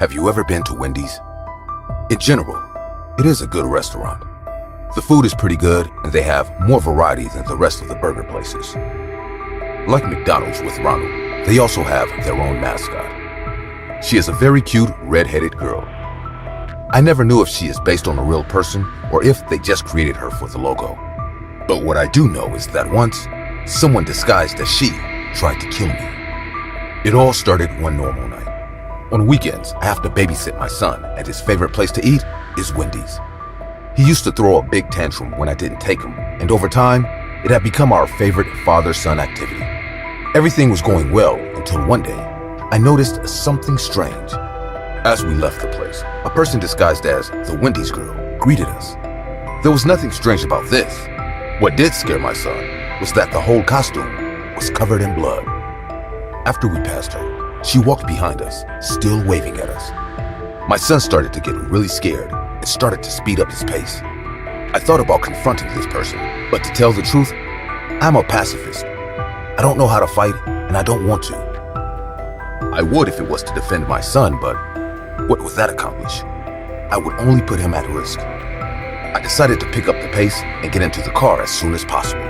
Have you ever been to Wendy's? In general, it is a good restaurant. The food is pretty good and they have more variety than the rest of the burger places. Like McDonald's with Ronald, they also have their own mascot. She is a very cute red-headed girl. I never knew if she is based on a real person or if they just created her for the logo. But what I do know is that once, someone disguised as she tried to kill me. It all started one normal night. On weekends, I have to babysit my son, and his favorite place to eat is Wendy's. He used to throw a big tantrum when I didn't take him, and over time, it had become our favorite father-son activity. Everything was going well until one day, I noticed something strange. As we left the place, a person disguised as the Wendy's girl greeted us. There was nothing strange about this. What did scare my son was that the whole costume was covered in blood. After we passed her, she walked behind us, still waving at us. My son started to get really scared and started to speed up his pace. I thought about confronting this person, but to tell the truth, I'm a pacifist. I don't know how to fight, and I don't want to. I would if it was to defend my son, but what would that accomplish? I would only put him at risk. I decided to pick up the pace and get into the car as soon as possible.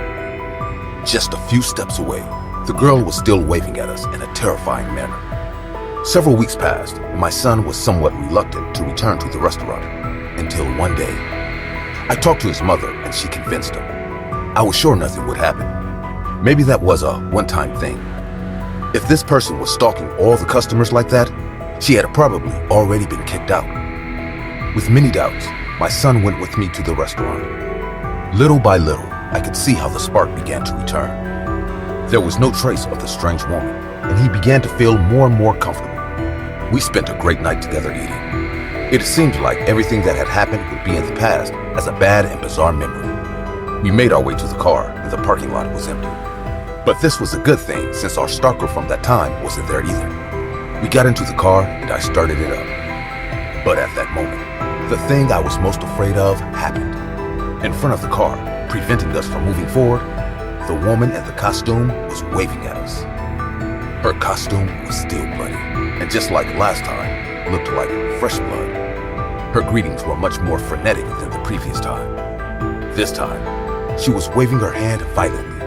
Just a few steps away, the girl was still waving at us in a terrifying manner. Several weeks passed, and my son was somewhat reluctant to return to the restaurant, until one day. I talked to his mother and she convinced him. I was sure nothing would happen. Maybe that was a one-time thing. If this person was stalking all the customers like that, she had probably already been kicked out. With many doubts, my son went with me to the restaurant. Little by little, I could see how the spark began to return. There was no trace of the strange woman, and he began to feel more and more comfortable. We spent a great night together eating. It seemed like everything that had happened would be in the past as a bad and bizarre memory. We made our way to the car, and the parking lot was empty. But this was a good thing since our stalker from that time wasn't there either. We got into the car, and I started it up. But at that moment, the thing I was most afraid of happened. In front of the car, preventing us from moving forward, the woman in the costume was waving at us. Her costume was still bloody, and just like last time, looked like fresh blood. Her greetings were much more frenetic than the previous time. This time, she was waving her hand violently.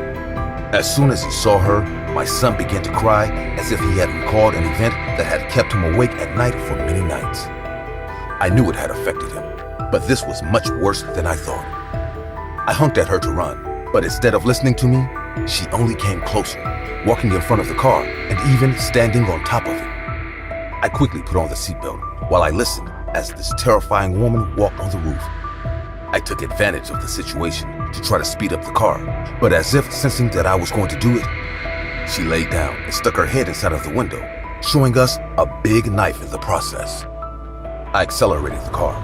As soon as he saw her, my son began to cry as if he had recalled an event that had kept him awake at night for many nights. I knew it had affected him, but this was much worse than I thought. I honked at her to run, but instead of listening to me, she only came closer, walking in front of the car and even standing on top of it. I quickly put on the seatbelt while I listened as this terrifying woman walked on the roof. I took advantage of the situation to try to speed up the car, but as if sensing that I was going to do it, she laid down and stuck her head inside of the window, showing us a big knife in the process. I accelerated the car.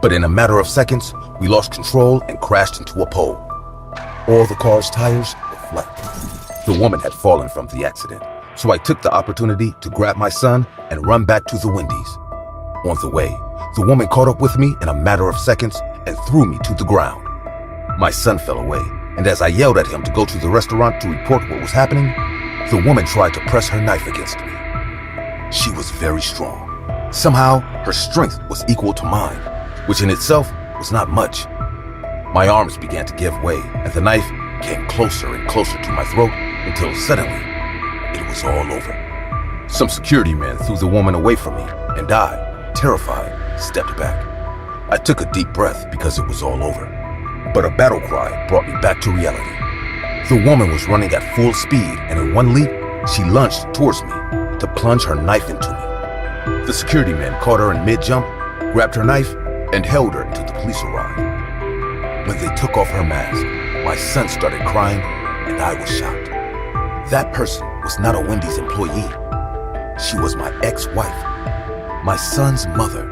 But in a matter of seconds, we lost control and crashed into a pole. All the car's tires were flat. The woman had fallen from the accident, so I took the opportunity to grab my son and run back to the Wendy's. On the way, the woman caught up with me in a matter of seconds and threw me to the ground. My son fell away, and as I yelled at him to go to the restaurant to report what was happening, the woman tried to press her knife against me. She was very strong. Somehow, her strength was equal to mine, which in itself was not much. My arms began to give way, and the knife came closer and closer to my throat until suddenly, it was all over. Some security men threw the woman away from me, and I, terrified, stepped back. I took a deep breath because it was all over. But a battle cry brought me back to reality. The woman was running at full speed, and in one leap, she lunged towards me to plunge her knife into me. The security men caught her in mid-jump, grabbed her knife, and held her until the police arrived. When they took off her mask, my son started crying, and I was shocked. That person was not a Wendy's employee. She was my ex-wife, my son's mother.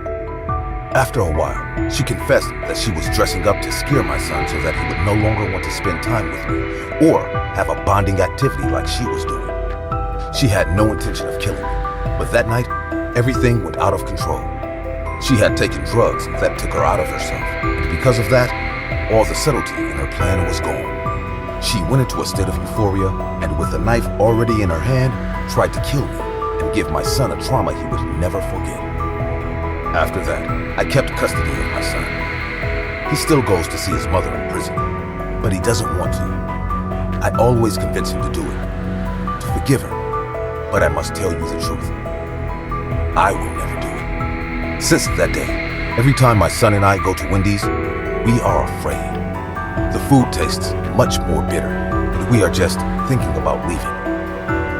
After a while, she confessed that she was dressing up to scare my son so that he would no longer want to spend time with me or have a bonding activity like she was doing. She had no intention of killing me, but that night, everything went out of control. She had taken drugs that took her out of herself, and because of that, all the subtlety in her plan was gone. She went into a state of euphoria and with a knife already in her hand, tried to kill me and give my son a trauma he would never forget. After that, I kept custody of my son. He still goes to see his mother in prison, but he doesn't want to. I always convince him to do it, to forgive her, but I must tell you the truth. I will never do it. Since that day, every time my son and I go to Wendy's, we are afraid. The food tastes much more bitter, and we are just thinking about leaving.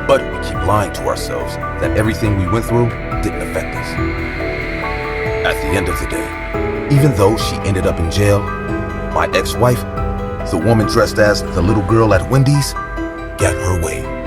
But we keep lying to ourselves that everything we went through didn't affect us. At the end of the day, even though she ended up in jail, my ex-wife, the woman dressed as the little girl at Wendy's, got her way.